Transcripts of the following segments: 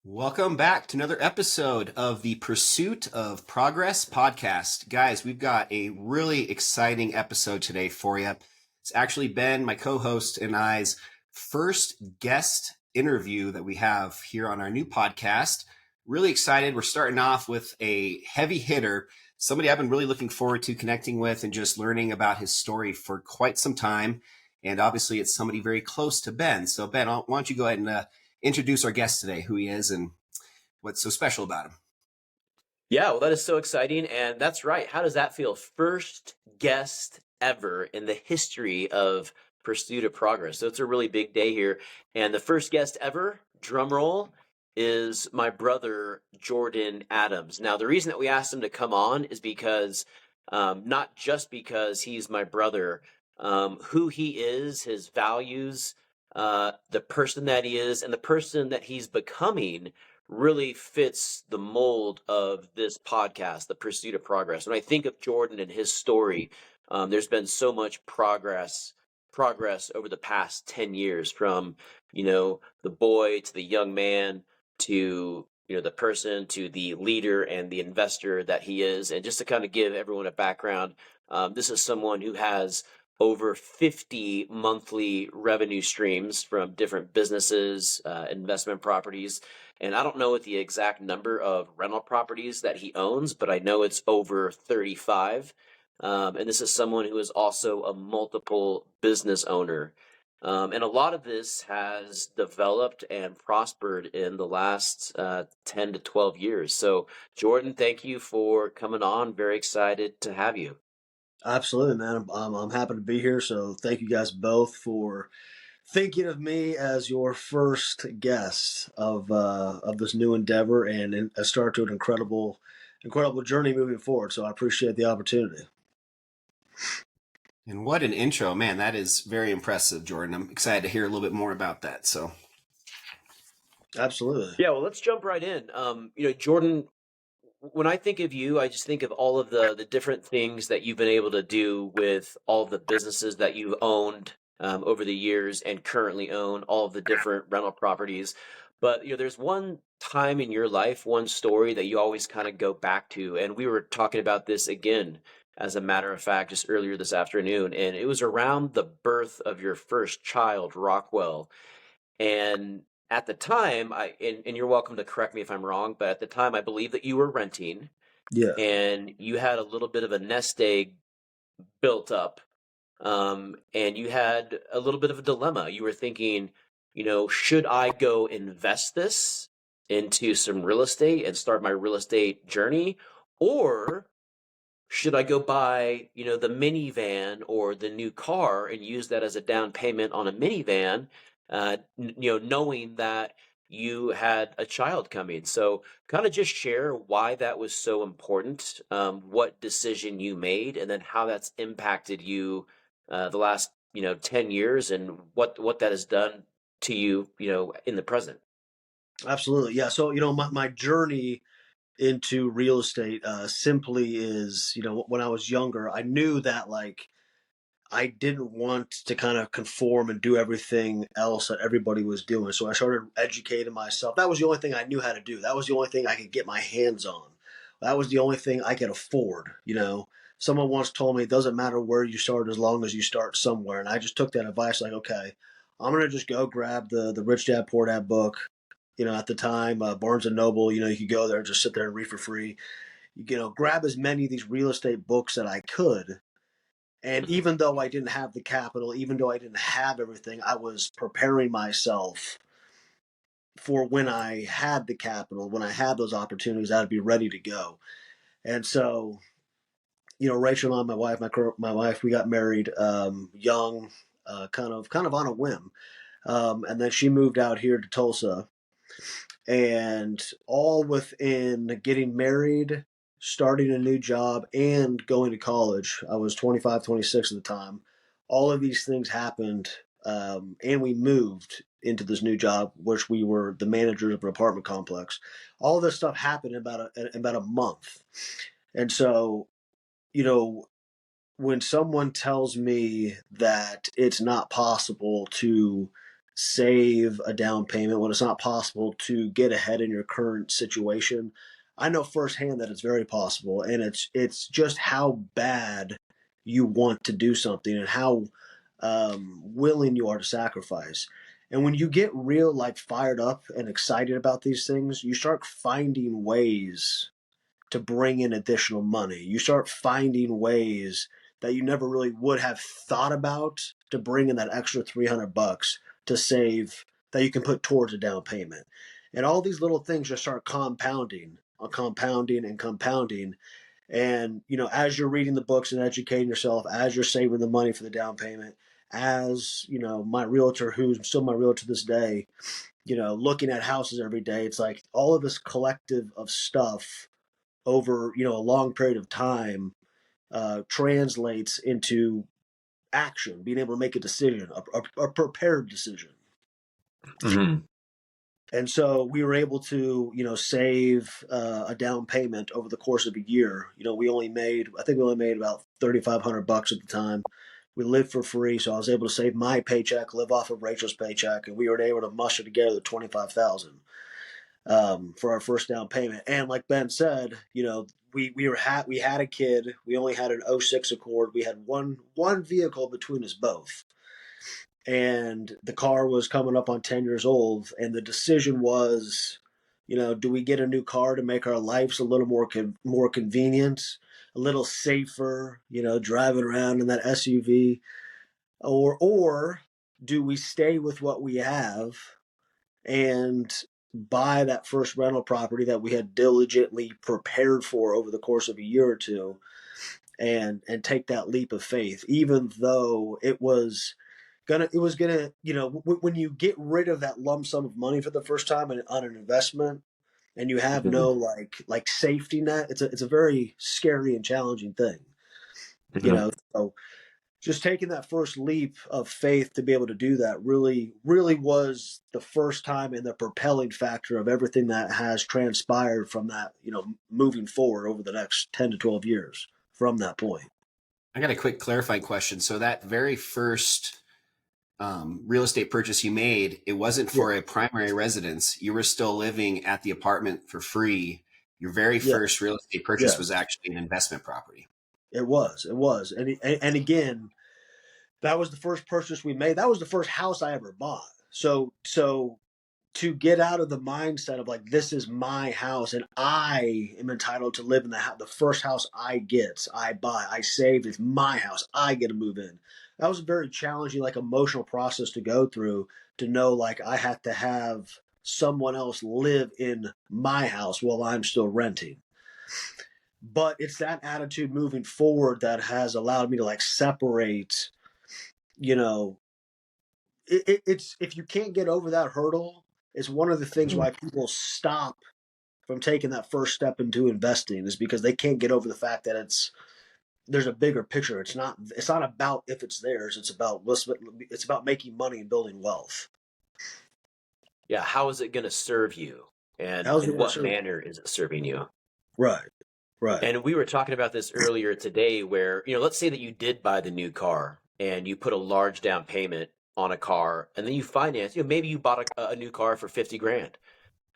Welcome back to another episode of the Pursuit of Progress podcast. Guys, we've got a really exciting episode today for you. It's actually been my co-host and I's first guest interview that we have here on our new podcast. Really excited. We're starting off with a heavy hitter, somebody I've been really looking forward to connecting with and just learning about his story for quite some time. And obviously it's somebody very close to Ben. So Ben, why don't you go ahead and introduce our guest today, who he is and what's so special about him. Yeah, well, that is so exciting. And that's right. How does that feel? First guest ever in the history of Pursuit of Progress. So it's a really big day here. And the first guest ever, drum roll, is my brother, Jordan Adams. Now, the reason that we asked him to come on is because, not just because he's my brother, who he is, his values, the person that he is, and the person that he's becoming really fits the mold of this podcast, The Pursuit of Progress. When I think of Jordan and his story, there's been so much progress over the past 10 years, from, the boy to the young man to, the person to the leader and the investor that he is. And just to kind of give everyone a background, this is someone who has over 50 monthly revenue streams from different businesses, investment properties. And I don't know what the exact number of rental properties that he owns, but I know it's over 35. And this is someone who is also a multiple business owner. And a lot of this has developed and prospered in the last 10 to 12 years. So, Jordan, thank you for coming on. Very excited to have you. Absolutely, man. I'm happy to be here. So thank you guys both for thinking of me as your first guest of this new endeavor and a start to an incredible journey moving forward. So I appreciate the opportunity. And what an intro, man. That is very impressive, Jordan. I'm excited to hear a little bit more about that. So, Absolutely. Yeah, well, let's jump right in. Jordan, when I think of you, I just think of all of the different things that you've been able to do with all the businesses that you've owned over the years and currently own, all of the different rental properties. But there's one time in your life, one story that you always kind of go back to, and we were talking about this again, as a matter of fact, just earlier this afternoon, and it was around the birth of your first child, Rockwell. And at the time, and you're welcome to correct me if I'm wrong, but at the time, I believe that you were renting Yeah. and you had a little bit of a nest egg built up. And you had a little bit of a dilemma. You were thinking, should I go invest this into some real estate and start my real estate journey? Or should I go buy, the minivan or the new car and use that as a down payment on a minivan, knowing that you had a child coming? So kind of just share why that was so important, what decision you made, and then how that's impacted you the last, 10 years, and what that has done to you, in the present. Absolutely. Yeah. So, my journey into real estate simply is, when I was younger, I knew that I didn't want to kind of conform and do everything else that everybody was doing. So I started educating myself. That was the only thing I knew how to do. That was the only thing I could get my hands on. That was the only thing I could afford. Someone once told me it doesn't matter where you start as long as you start somewhere. And I just took that advice like, okay, I'm going to just go grab the Rich Dad Poor Dad book. At the time, Barnes and Noble, you could go there and just sit there and read for free. Grab as many of these real estate books that I could, and Mhm. even though I didn't have the capital, even though I didn't have everything, I was preparing myself for when I had the capital, when I had those opportunities, I'd be ready to go. And so, Rachel and I, my wife, we got married young, kind of on a whim, and then she moved out here to Tulsa, and all within getting married, starting a new job, and going to college. I was 25, 26 at the time. All of these things happened, and we moved into this new job, which we were the managers of an apartment complex. All of this stuff happened in about a month. And so, you know, when someone tells me that it's not possible to save a down payment when it's not possible to get ahead in your current situation. I know firsthand that it's very possible, and it's just how bad you want to do something and how willing you are to sacrifice. And when you get real like fired up and excited about these things, you start finding ways to bring in additional money. You start finding ways that you never really would have thought about to bring in that extra $300 to save that you can put towards a down payment. And all these little things just start compounding, compounding and compounding. And, as you're reading the books and educating yourself, as you're saving the money for the down payment, as, my realtor, who's still my realtor to this day, looking at houses every day, it's like all of this collective of stuff over a long period of time translates into action, being able to make a decision, a prepared decision. Mm-hmm. And so we were able to save a down payment over the course of a year. I think we only made about $3,500 at the time. We lived for free, so I was able to save my paycheck, live off of Rachel's paycheck, and we were able to muster together $25,000 for our first down payment. And like Ben said, we had a kid. We only had an '06 Accord. We had one vehicle between us both, and the car was coming up on 10 years old. And the decision was, do we get a new car to make our lives a little more convenient, a little safer, driving around in that SUV, or do we stay with what we have and buy that first rental property that we had diligently prepared for over the course of a year or two, and take that leap of faith, even though it was gonna when you get rid of that lump sum of money for the first time on an investment, and you have Mm-hmm. no like safety net, it's a very scary and challenging thing. Mm-hmm. So just taking that first leap of faith to be able to do that really, really was the first time and the propelling factor of everything that has transpired from that, moving forward over the next 10 to 12 years from that point. I got a quick clarifying question. So that very first real estate purchase you made, it wasn't Yeah. for a primary residence. You were still living at the apartment for free. Your very Yeah. first real estate purchase was Yes. actually an investment property. It was. It was. And again, that was the first purchase we made. That was the first house I ever bought. So to get out of the mindset of like, this is my house and I am entitled to live in the first house I get, I buy, I save, it's my house, I get to move in. That was a very challenging, like, emotional process to go through, to know like I have to have someone else live in my house while I'm still renting. But it's that attitude moving forward that has allowed me to like separate, you know, it's if you can't get over that hurdle, it's one of the things Mm-hmm. why people stop from taking that first step into investing, is because they can't get over the fact that there's a bigger picture. It's not about if it's theirs. It's about making money and building wealth. Yeah. How is it going to serve you? And How's it in going to what serve? manner is it serving you? Right, right. And we were talking about this earlier today where, let's say that you did buy the new car and you put a large down payment on a car and then you finance, maybe you bought a new car for 50 grand.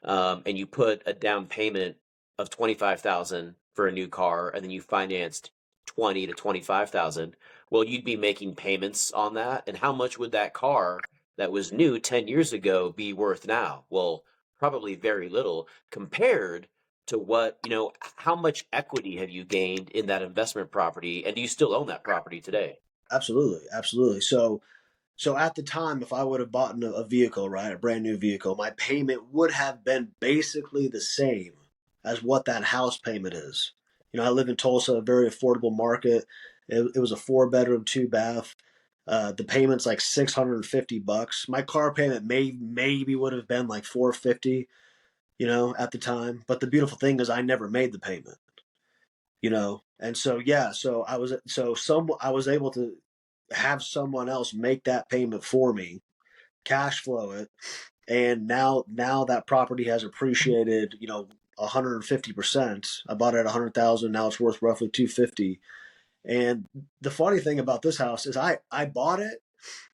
And you put a down payment of 25,000 for a new car, and then you financed 20 to 25,000. Well, you'd be making payments on that, and how much would that car that was new 10 years ago be worth now? Well, probably very little compared to what, how much equity have you gained in that investment property, and do you still own that property today? Absolutely, absolutely. So at the time, if I would have bought a vehicle, right, a brand new vehicle, my payment would have been basically the same as what that house payment is. I live in Tulsa, a very affordable market. It was a 4-bedroom, 2-bath. The payment's like $650. My car payment maybe would have been like $450, at the time. But the beautiful thing is I never made the payment, and so yeah, I was able to have someone else make that payment for me, cash flow it, and now that property has appreciated, 150%. I bought it at 100,000. Now it's worth roughly 250. And the funny thing about this house is I bought it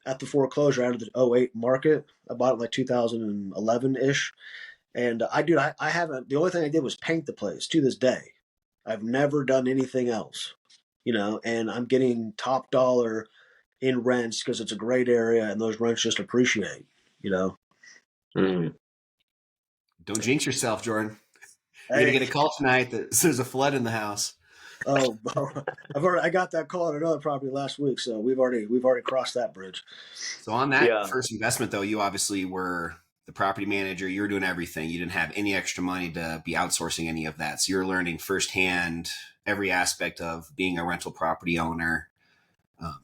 at the foreclosure out of the '08 market. I bought it like 2011 ish. And I haven't, the only thing I did was paint the place to this day. I've never done anything else, and I'm getting top dollar in rents because it's a great area and those rents just appreciate, you know. Mm. Don't jinx yourself, Jordan. You're gonna Hey, get a call tonight that there's a flood in the house. oh, I got that call on another property last week, so we've already crossed that bridge. So on that Yeah. first investment, though, you obviously were the property manager. You were doing everything. You didn't have any extra money to be outsourcing any of that. So you're learning firsthand every aspect of being a rental property owner.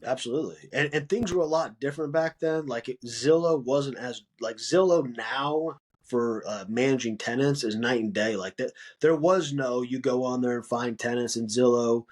Absolutely. And things were a lot different back then. Zillow wasn't as like Zillow now for managing tenants is night and day. Like that, there was no you go on there and find tenants, and Zillow,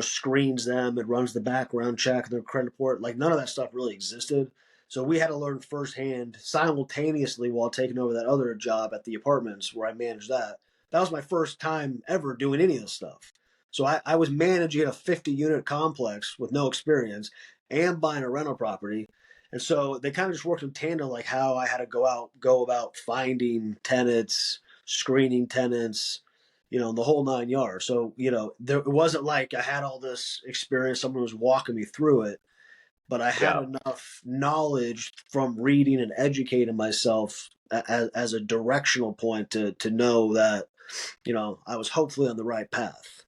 screens them. It runs the background check and their credit report. Like none of that stuff really existed. So we had to learn firsthand simultaneously while taking over that other job at the apartments where I managed that. That was my first time ever doing any of this stuff. So I was managing a 50 unit complex with no experience and buying a rental property. And so they kind of just worked in tandem, like how I had to go about finding tenants, screening tenants, the whole nine yards. So, it wasn't like I had all this experience, someone was walking me through it, but I had Yeah. enough knowledge from reading and educating myself as a directional point to know that, I was hopefully on the right path.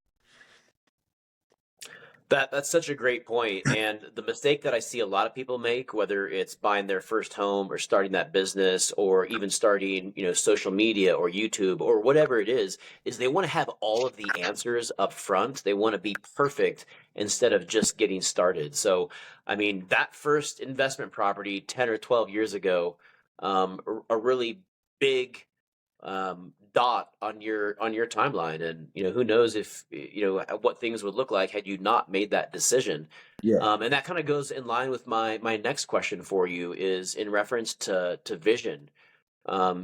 That's such a great point. And the mistake that I see a lot of people make, whether it's buying their first home or starting that business or even starting, social media or YouTube or whatever it is they want to have all of the answers up front. They want to be perfect instead of just getting started. So, I mean, that first investment property 10 or 12 years ago, a really big dot on your timeline, and who knows if what things would look like had you not made that decision. Yeah. And that kind of goes in line with my next question for you is in reference to vision.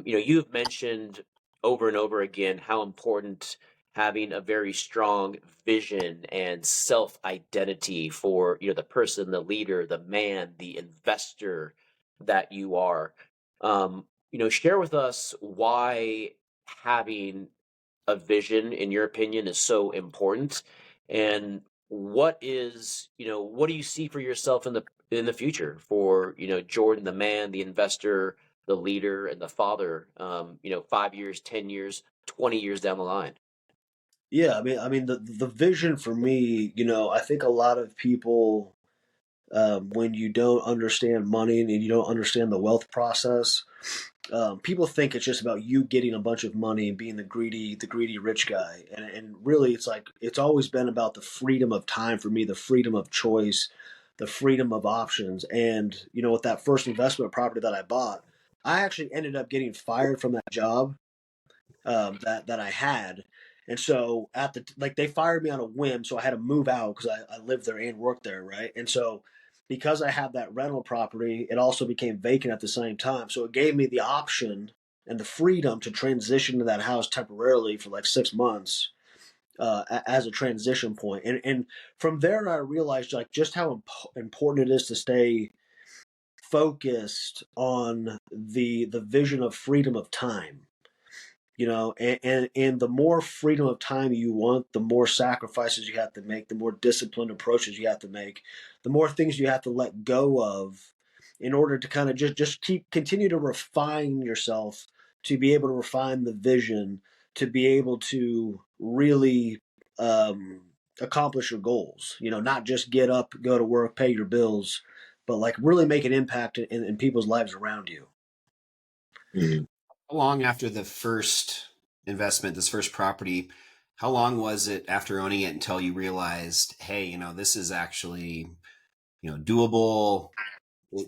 You've mentioned over and over again how important having a very strong vision and self identity for the person, the leader, the man, the investor that you are. Share with us why having a vision, in your opinion, is so important, and what do you see for yourself in the future for Jordan, the man, the investor, the leader, and the father, 5 years, 10 years, 20 years down the line? Yeah, I mean, the vision for me, I think a lot of people, when you don't understand money and you don't understand the wealth process, people think it's just about you getting a bunch of money and being the greedy rich guy, and really, it's like it's always been about the freedom of time for me, the freedom of choice, the freedom of options, and with that first investment property that I bought, I actually ended up getting fired from that job that I had. And so they fired me on a whim, so I had to move out because I lived there and worked there, right? And so because I had that rental property, it also became vacant at the same time. So it gave me the option and the freedom to transition to that house temporarily for like 6 months as a transition point. And from there, I realized like just how important it is to stay focused on the vision of freedom of time, and the more freedom of time you want, the more sacrifices you have to make, the more disciplined approaches you have to make, the more things you have to let go of in order to kind of just continue to refine yourself, to be able to refine the vision, to be able to really um, accomplish your goals, not just get up, go to work, pay your bills, but like really make an impact in people's lives around you. How long after the first investment, this first property, how long was it after owning it until you realized, hey, this is actually, doable?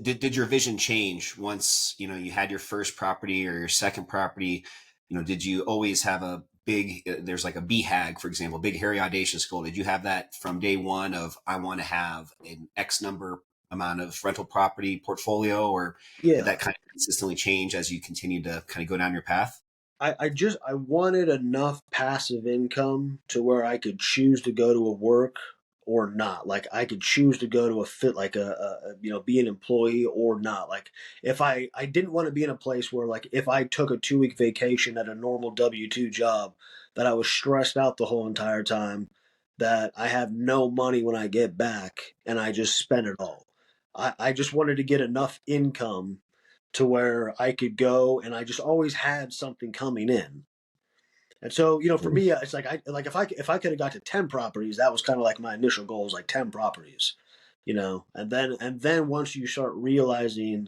Did your vision change once, you had your first property or your second property? Did you always have a big, there's like a BHAG, for example, big, hairy, audacious goal. Did you have that from day one of, I want to have an X number amount of rental property portfolio, or did Yeah. that kind of consistently change as you continued to kind of go down your path? I wanted enough passive income to where I could choose to go to a work or not. Like I could choose to go to a fit, like be an employee or not. Like if I didn't want to be in a place where like if I took a 2 week vacation at a normal W-2 job, that I was stressed out the whole entire time, that I have no money when I get back and I just spend it all. I just wanted to get enough income to where I could go and I just always had something coming in. And so, for me, it's like if I could have got to 10 properties, that was kind of like my initial goal was like 10 properties, and then once you start realizing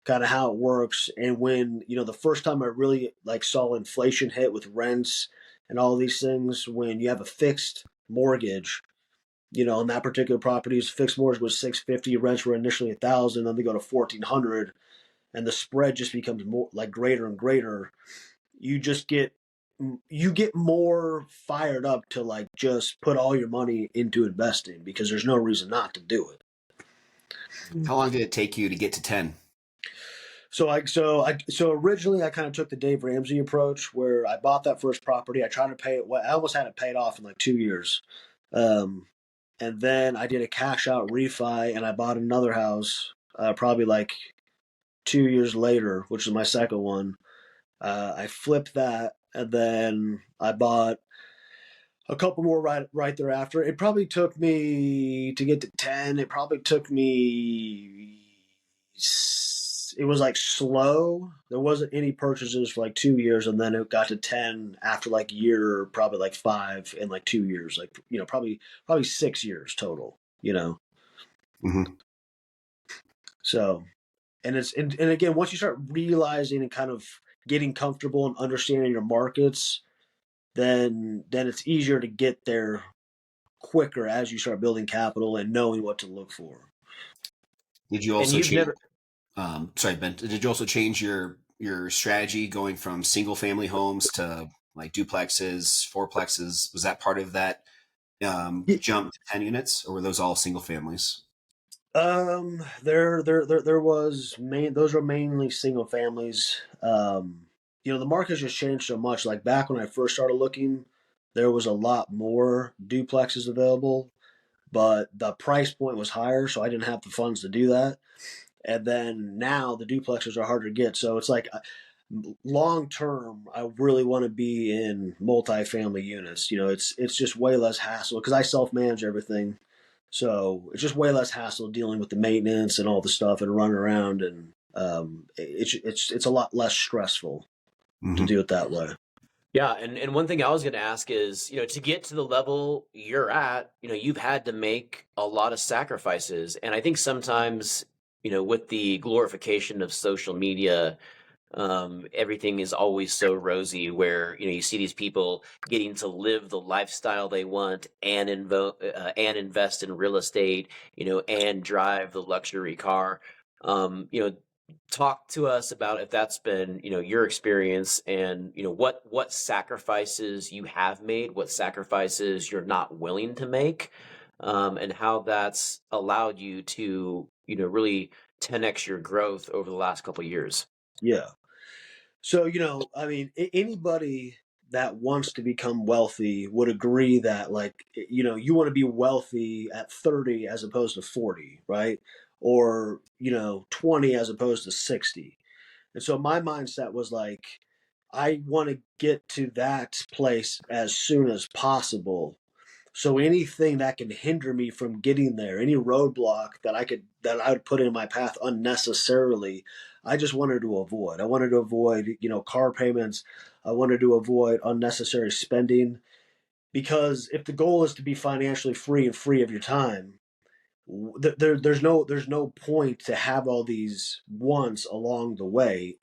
kind of how it works, and when the first time I really like saw inflation hit with rents and all these things, when you have a fixed mortgage, on that particular property's fixed mortgage was 650, rents were initially 1,000, then they go to 1,400, and the spread just becomes more like greater and greater. You just get more fired up to like just put all your money into investing because there's no reason not to do it. How long did it take you to get to 10? So originally I kind of took the Dave Ramsey approach where I bought that first property. I tried to pay it. I almost had it paid off in like 2 years. And then I did a cash out refi and I bought another house, probably like 2 years later, which is my second one. I flipped that and then I bought a couple more right thereafter. It probably took me to get to 10. It probably took me. It was like slow. There wasn't any purchases for like 2 years, and then it got to 10 after like a year, probably like 5 in like 2 years. Like probably 6 years total. Mm-hmm. So, and again, once you start realizing and kind of getting comfortable and understanding your markets, then it's easier to get there quicker as you start building capital and knowing what to look for. Did you And also you've change? never, Sorry, Ben. Did you also change your strategy going from single family homes to like duplexes, fourplexes? Was that part of that Yeah. jump to 10 units, or were those all single families? There was those are mainly single families. The market's just changed so much. Like back when I first started looking, there was a lot more duplexes available, but the price point was higher, so I didn't have the funds to do that. And then now the duplexes are harder to get. So it's like long term, I really want to be in multifamily units. It's just way less hassle because I self manage everything. So it's just way less hassle dealing with the maintenance and all the stuff and running around, and it's a lot less stressful to Mm-hmm. do it that way. yeah, and one thing I was going to ask is, to get to the level you're at, you've had to make a lot of sacrifices, and I think sometimes, with the glorification of social media, everything is always so rosy where you see these people getting to live the lifestyle they want and and invest in real estate, and drive the luxury car. Talk to us about if that's been your experience, and what sacrifices you have made, what sacrifices you're not willing to make, and how that's allowed you to really 10x your growth over the last couple of years. Yeah. So, I mean, anybody that wants to become wealthy would agree that, like, you want to be wealthy at 30 as opposed to 40, right? Or, 20 as opposed to 60. And so my mindset was like, I want to get to that place as soon as possible. So anything that can hinder me from getting there, any roadblock that I would put in my path unnecessarily, I just wanted to avoid. I wanted to avoid, car payments. I wanted to avoid unnecessary spending because if the goal is to be financially free and free of your time, there's no point to have all these wants along the way.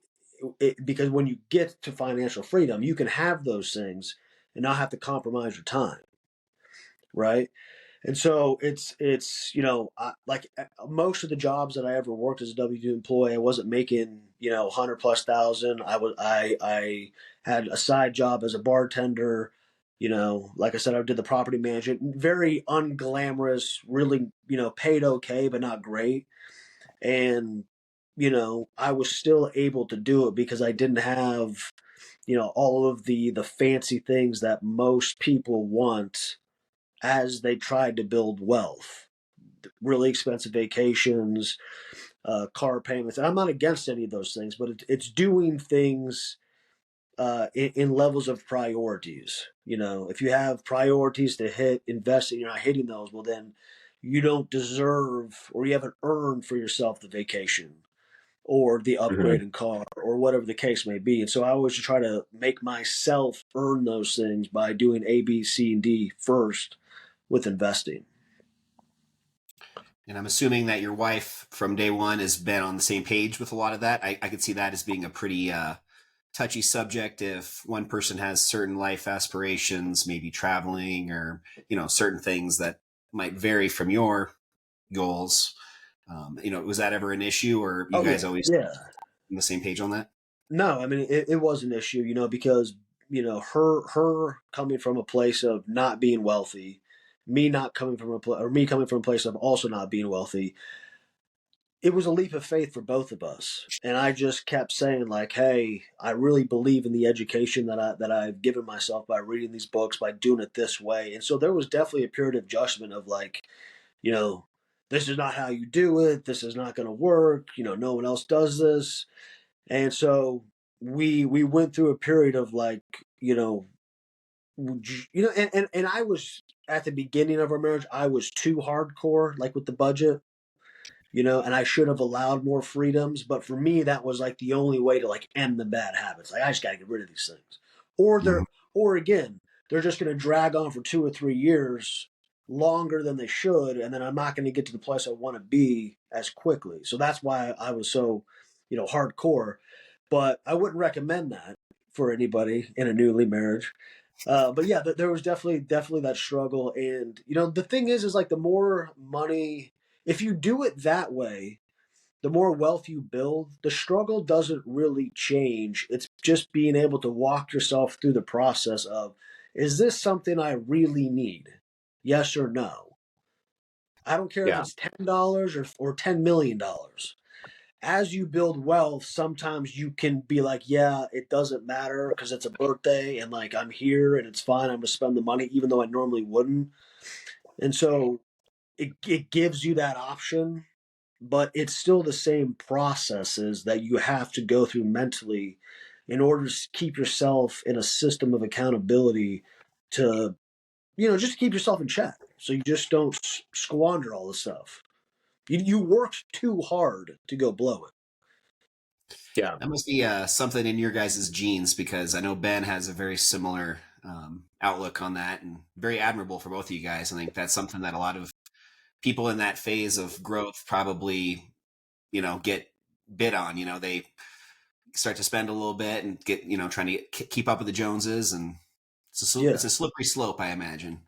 Because when you get to financial freedom, you can have those things and not have to compromise your time, right? And so it's like most of the jobs that I ever worked as a W-2 employee, I wasn't making 100 plus thousand. I had a side job as a bartender. Like I said, I did the property management, very unglamorous, really paid okay, but not great. And I was still able to do it because I didn't have all of the fancy things that most people want as they tried to build wealth. Really expensive vacations, car payments. And I'm not against any of those things, but it's doing things in levels of priorities. You know, if you have priorities to hit, invest, and you're not hitting those, well, then you don't deserve or you haven't earned for yourself the vacation or the Mhm. upgrade in car or whatever the case may be. And so I always try to make myself earn those things by doing A, B, C, and D first with investing. And I'm assuming that your wife from day one has been on the same page with a lot of that. I could see that as being a pretty touchy subject if one person has certain life aspirations, maybe traveling or, certain things that might vary from your goals. Was that ever an issue or you Oh guys yeah, always yeah. on the same page on that? No, I mean it was an issue, because her coming from a place of not being wealthy, me not coming from or me coming from a place of also not being wealthy. It was a leap of faith for both of us, and I just kept saying like, "Hey, I really believe in the education that I've given myself by reading these books, by doing it this way." And so there was definitely a period of adjustment of like, you know, this is not how you do it. This is not going to work. No one else does this. And so we went through a period of like, and I was at the beginning of our marriage, I was too hardcore, like with the budget, and I should have allowed more freedoms. But for me, that was like the only way to like end the bad habits. Like I just got to get rid of these things, or Mhm. or again, they're just going to drag on for 2 or 3 years longer than they should, and then I'm not going to get to the place I want to be as quickly. So that's why I was so, hardcore. But I wouldn't recommend that for anybody in a newly marriage. But yeah, there was definitely that struggle, and the thing is like the more money, if you do it that way, the more wealth you build, the struggle doesn't really change. It's just being able to walk yourself through the process of, is this something I really need? Yes or no. I don't care if Yeah. it's $10 or $10 million. As you build wealth, sometimes you can be like, yeah, it doesn't matter because it's a birthday and like I'm here and it's fine. I'm gonna spend the money even though I normally wouldn't. And so it gives you that option, but it's still the same processes that you have to go through mentally in order to keep yourself in a system of accountability to, just to keep yourself in check. So you just don't squander all the stuff. You worked too hard to go blow it. Yeah. That must be something in your guys' genes because I know Ben has a very similar outlook on that and very admirable for both of you guys. I think that's something that a lot of people in that phase of growth probably, get bid on. They start to spend a little bit and get, trying to keep up with the Joneses. And it's Yeah. a slippery slope, I imagine.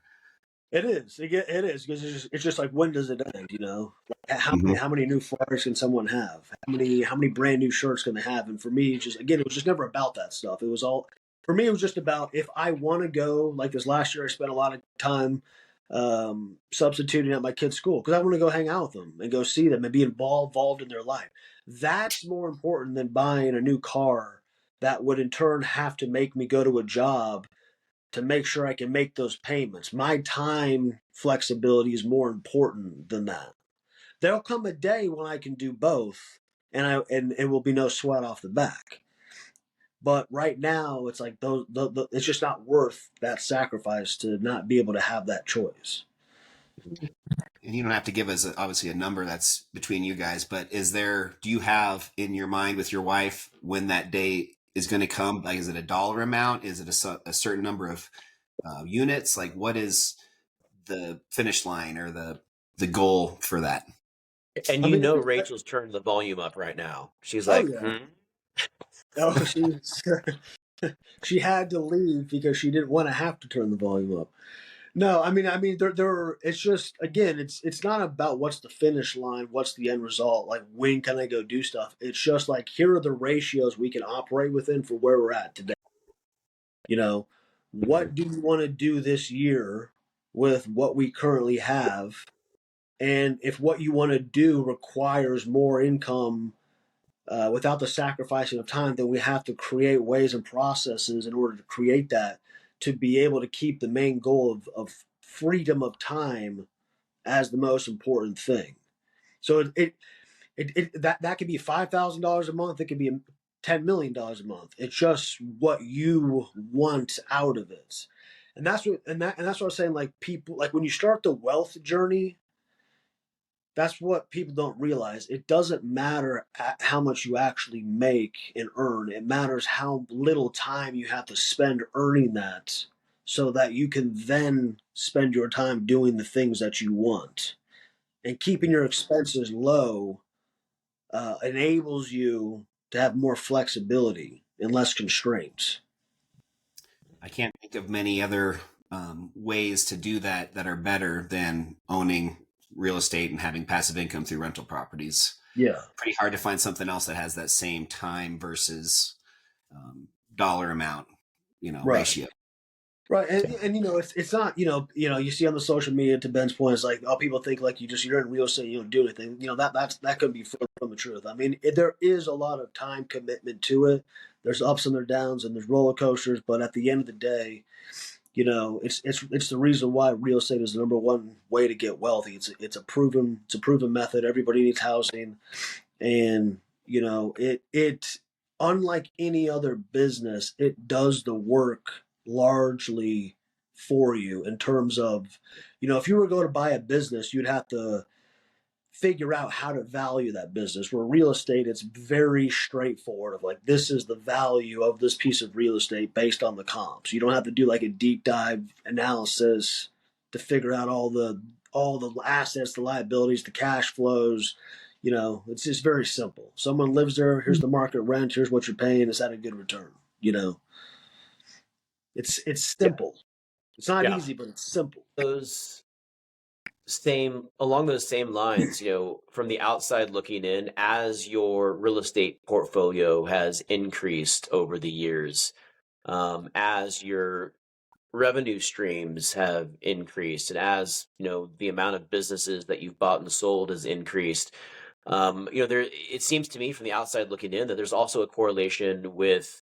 It is because it's just like, when does it end? Like, Hmm. how many new flyers can someone have? How many brand new shirts can they have? And for me, just again, it was just never about that stuff. It was all for me. It was just about, if I want to go. Like this last year, I spent a lot of time substituting at my kids' school because I want to go hang out with them and go see them and be involved in their life. That's more important than buying a new car that would in turn have to make me go to a job to make sure I can make those payments. My time flexibility is more important than that. There'll come a day when I can do both, and it will be no sweat off the back. But right now, it's like it's just not worth that sacrifice to not be able to have that choice. And you don't have to give us obviously a number that's between you guys, but do you have in your mind with your wife when that day is going to come? Like, is it a dollar amount? Is it a certain number of units? Like, what is the finish line or the goal for that? And I mean, Rachel's turned the volume up right now. She's oh like, yeah, hmm. oh she had to leave because she didn't want to have to turn the volume up. No, I mean, there. It's just again, it's not about what's the finish line, what's the end result, like when can I go do stuff. It's just like, here are the ratios we can operate within for where we're at today. You know, what do we want to do this year with what we currently have, and if what you want to do requires more income without the sacrificing of time, then we have to create ways and processes in order to create that to be able to keep the main goal of freedom of time as the most important thing. So that could be $5,000 a month. It could be $10 million a month. It's just what you want out of it, and that's what I was saying. Like people, like when you start the wealth journey, that's what people don't realize. It doesn't matter how much you actually make and earn. It matters how little time you have to spend earning that, so that you can then spend your time doing the things that you want. And keeping your expenses low enables you to have more flexibility and less constraints. I can't think of many other ways to do that that are better than owning real estate and having passive income through rental properties. Yeah. Pretty hard to find something else that has that same time versus dollar amount, Right. ratio. Right, and it's not you see on the social media, to Ben's point, it's like, oh, people think like you're in real estate, you don't do anything. That could be further from the truth. I mean, there is a lot of time commitment to it. There's ups and there's downs and there's roller coasters, but at the end of the day, it's the reason why real estate is the number one way to get wealthy. It's a proven method. Everybody needs housing, and it unlike any other business, it does the work largely for you in terms of, if you were going to buy a business, you'd have to figure out how to value that business. Where real estate, it's very straightforward of like, this is the value of this piece of real estate based on the comps. You don't have to do like a deep dive analysis to figure out all the assets, the liabilities, the cash flows. It's just very simple. Someone lives there, here's the market rent, here's what you're paying, is that a good return? It's Yeah. simple. It's not Yeah. easy, but it's simple. Along those same lines, from the outside looking in, as your real estate portfolio has increased over the years, as your revenue streams have increased, and as the amount of businesses that you've bought and sold has increased, there it seems to me from the outside looking in that there's also a correlation with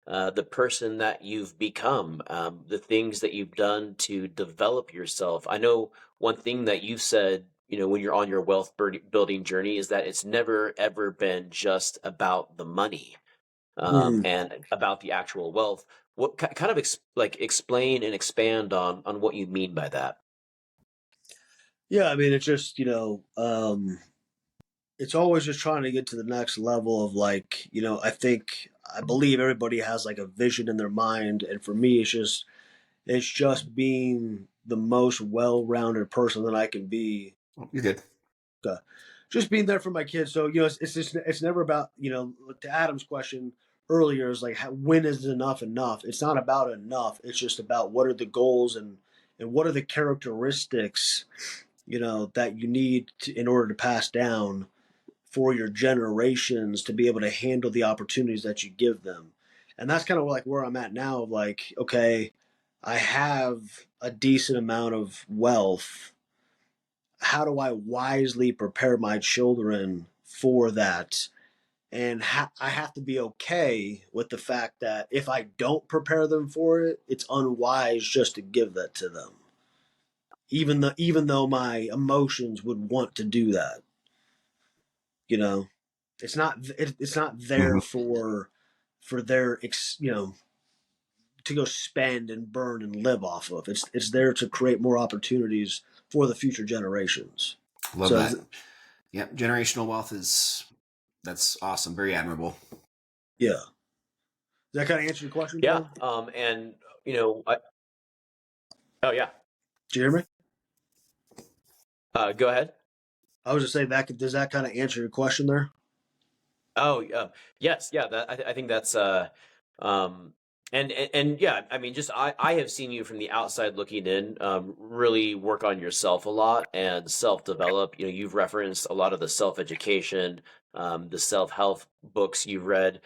the person that you've become, the things that you've done to develop yourself. I know one thing that you've said, when you're on your building journey, is that it's never ever been just about the money, Mhm. and about the actual wealth. What kind of explain and expand on what you mean by that? Yeah, I mean, it's just, it's always just trying to get to the next level of like, I believe everybody has like a vision in their mind. And for me, it's just being the most well-rounded person that I can be. Oh, you're good. Just being there for my kids. So, it's never about, to Adam's question earlier, is like, when is enough enough? It's not about enough. It's just about what are the goals, and what are the characteristics, that you need in order to pass down for your generations to be able to handle the opportunities that you give them. And that's kind of like where I'm at now, of like, okay, I have a decent amount of wealth. How do I wisely prepare my children for that? And I have to be okay with the fact that if I don't prepare them for it, it's unwise just to give that to them. Even though my emotions would want to do that, you know, it's not there Mhm. for their to go spend and burn and live off of. It's there to create more opportunities for the future generations. Love So that. Yeah, generational wealth that's awesome. Very admirable. yeah, does that kind of answer your question, Yeah. Ben? And oh yeah. Did you hear me? Go ahead. I was just saying that. Does that kind of answer your question there? Oh, yes, yeah. I think that's um, and yeah. I mean, just I have seen you from the outside looking in, really work on yourself a lot and self develop. You've referenced a lot of the self education, the self help books you've read,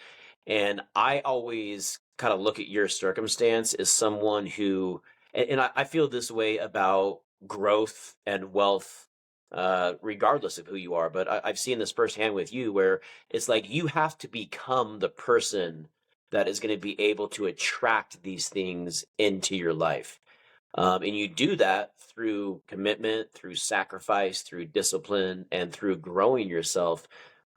and I always kind of look at your circumstance as someone who, and I feel this way about growth and wealth, regardless of who you are. But I've seen this firsthand with you, where it's like you have to become the person that is going to be able to attract these things into your life. And you do that through commitment, through sacrifice, through discipline, and through growing yourself.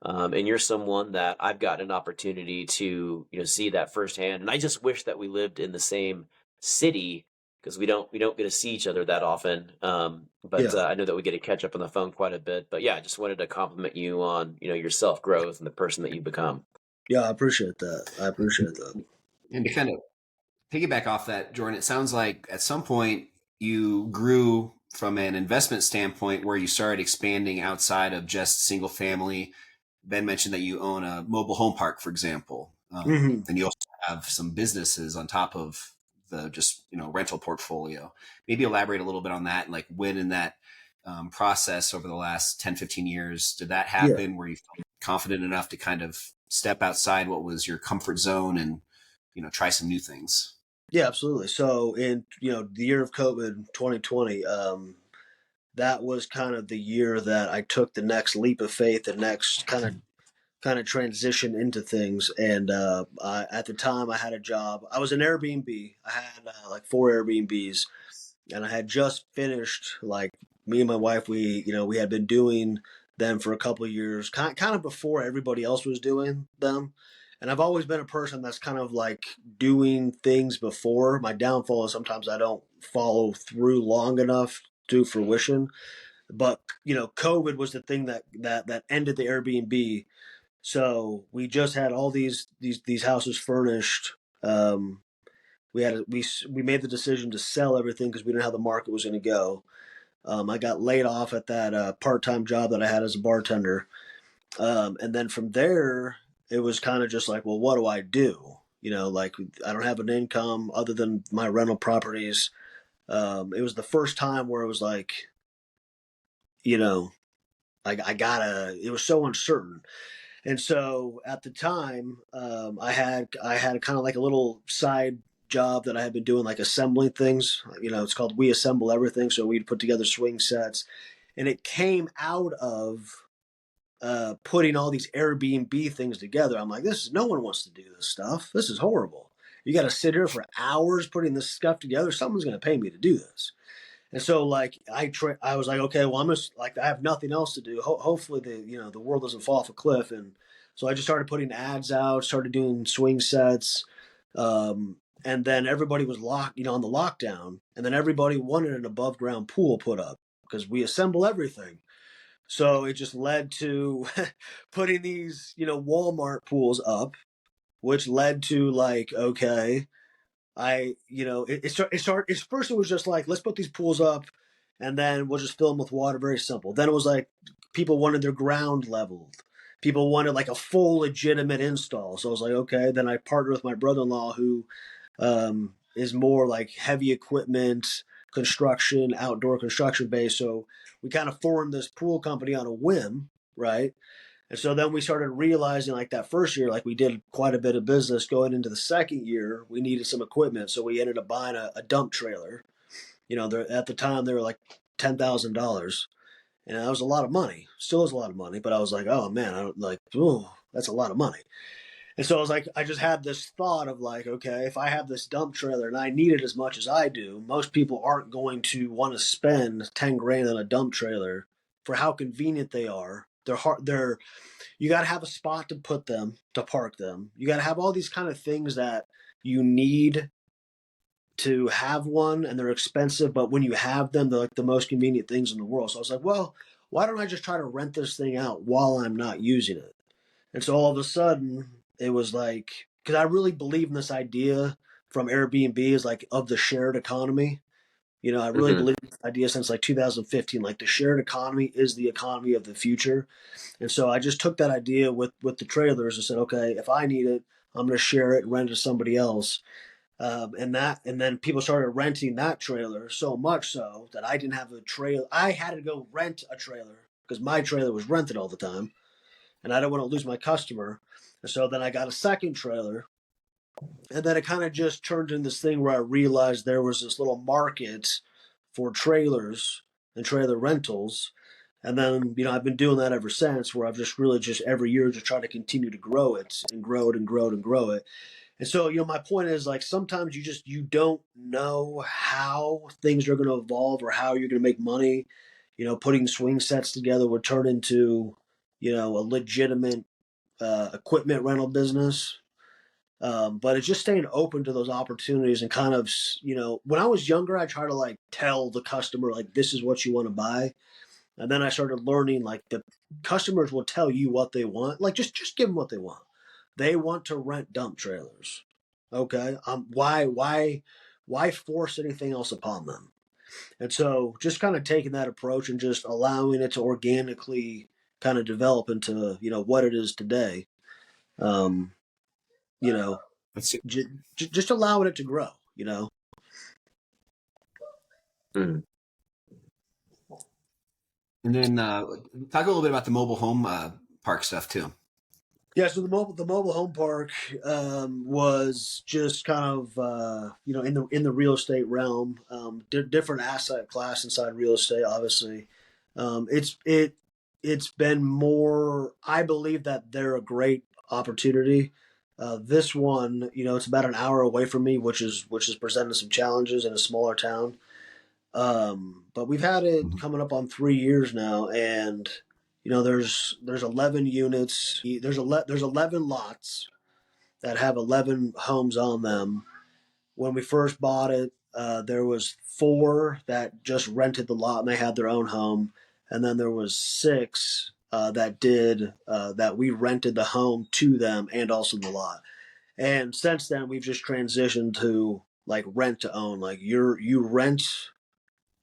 And you're someone that I've gotten an opportunity to, see that firsthand. And I just wish that we lived in the same city because we don't get to see each other that often. But Yeah. I know that we get to catch up on the phone quite a bit. But yeah, I just wanted to compliment you on, your self growth and the person that you've become. Yeah, I appreciate that. I appreciate that. And to kind of piggyback off that, Jordan, it sounds like at some point you grew from an investment standpoint where you started expanding outside of just single family. Ben mentioned that you own a mobile home park, for example, Hmm. and you also have some businesses on top of the just rental portfolio. Maybe elaborate a little bit on that, and like when in that process over the last 10, 15 years did that Yeah. happen, where you felt confident enough to kind of step outside what was your comfort zone and try some new things? Yeah, absolutely. So in the year of COVID 2020, that was kind of the year that I took the next leap of faith, the next kind of transition into things. And at the time, I had a job. I was an Airbnb. I had like four Airbnbs, and I had just finished, like, me and my wife. We had been doing them for a couple of years, kind of before everybody else was doing them. And I've always been a person that's kind of like doing things before. My downfall is sometimes I don't follow through long enough to fruition. But COVID was the thing that ended the Airbnb. So we just had all these houses furnished. We made the decision to sell everything because we didn't know how the market was going to go. I got laid off at that part-time job that I had as a bartender, and then from there it was kind of just like, well, what do I do? Like, I don't have an income other than my rental properties. It was the first time where it was like, you know, I gotta. It was so uncertain. And so at the time, I had kind of like a little side job that I had been doing, like assembling things. It's called We Assemble Everything. So we'd put together swing sets, and it came out of putting all these Airbnb things together. I'm like, no one wants to do this stuff. This is horrible. You got to sit here for hours putting this stuff together. Someone's going to pay me to do this. And so, like, I was like, okay, well, I'm just like, I have nothing else to do. Hopefully, the world doesn't fall off a cliff. And so I just started putting ads out, started doing swing sets, and then everybody was locked, on the lockdown, and then everybody wanted an above ground pool put up because we assemble everything. So it just led to putting these, Walmart pools up, which led to, like, okay, it first it was just like, let's put these pools up and then we'll just fill them with water. Very simple. Then it was like, people wanted their ground leveled. People wanted like a full legitimate install. So I was like, okay. Then I partnered with my brother-in-law who is more like heavy equipment, construction, outdoor construction based. So we kind of formed this pool company on a whim, right? And so then we started realizing, like, that first year, like, we did quite a bit of business. Going into the second year, we needed some equipment. So we ended up buying a dump trailer. At the time, they were like $10,000. And that was a lot of money. Still is a lot of money. But I was like, oh, man, I don't like, oh, that's a lot of money. And so I was like, I just had this thought of like, okay, if I have this dump trailer and I need it as much as I do, most people aren't going to want to spend 10 grand on a dump trailer for how convenient they are. They're hard. You got to have a spot to put them, to park them. You got to have all these kind of things that you need to have one, and they're expensive, but when you have them, they're like the most convenient things in the world. So I was like, well, why don't I just try to rent this thing out while I'm not using it? And so all of a sudden, it was like, because I really believe in this idea from Airbnb is like of the shared economy. I really Hmm. believe in this idea since like 2015, like the shared economy is the economy of the future. And so I just took that idea with the trailers and said, okay, if I need it, I'm going to share it and rent it to somebody else. And then people started renting that trailer so much so that I didn't have a trailer. I had to go rent a trailer because my trailer was rented all the time, and I don't want to lose my customer. And so then I got a second trailer, and then it kind of just turned into this thing where I realized there was this little market for trailers and trailer rentals. And then, I've been doing that ever since, where I've just really just every year just try to continue to grow it and grow it and grow it and grow it. And so, my point is like sometimes you don't know how things are going to evolve or how you're going to make money. Putting swing sets together would turn into, a legitimate equipment rental business. But it's just staying open to those opportunities and kind of, when I was younger, I tried to like tell the customer like this is what you want to buy, and then I started learning like the customers will tell you what they want. Like just give them what they want. They want to rent dump trailers. Okay. Why force anything else upon them? And so just kind of taking that approach and just allowing it to organically kind of develop into, what it is today. Um, you know, Let's see. just allowing it to grow. Mm. And then talk a little bit about the mobile home park stuff too. Yeah, so the mobile home park was just kind of in the real estate realm, different asset class inside real estate. Obviously, it's been more. I believe that they're a great opportunity. This one, it's about an hour away from me, which is presenting some challenges in a smaller town. But we've had it Mhm. coming up on 3 years now, and there's 11 units. There's 11 lots that have 11 homes on them. When we first bought it, there was four that just rented the lot and they had their own home, and then there was six that we rented the home to them and also the lot. And since then, we've just transitioned to like rent to own. Like you rent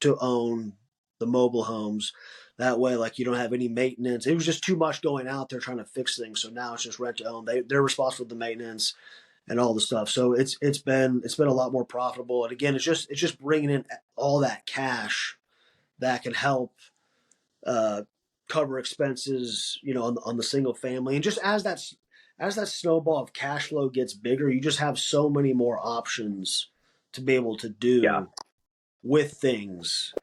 to own the mobile homes. That way, like you don't have any maintenance. It was just too much going out there trying to fix things. So now it's just rent to own. They're responsible for the maintenance and all the stuff. So it's been a lot more profitable. And again, it's just bringing in all that cash that can help uh, cover expenses, on the single family. And just as that snowball of cash flow gets bigger, you just have so many more options to be able to Yeah. do with things,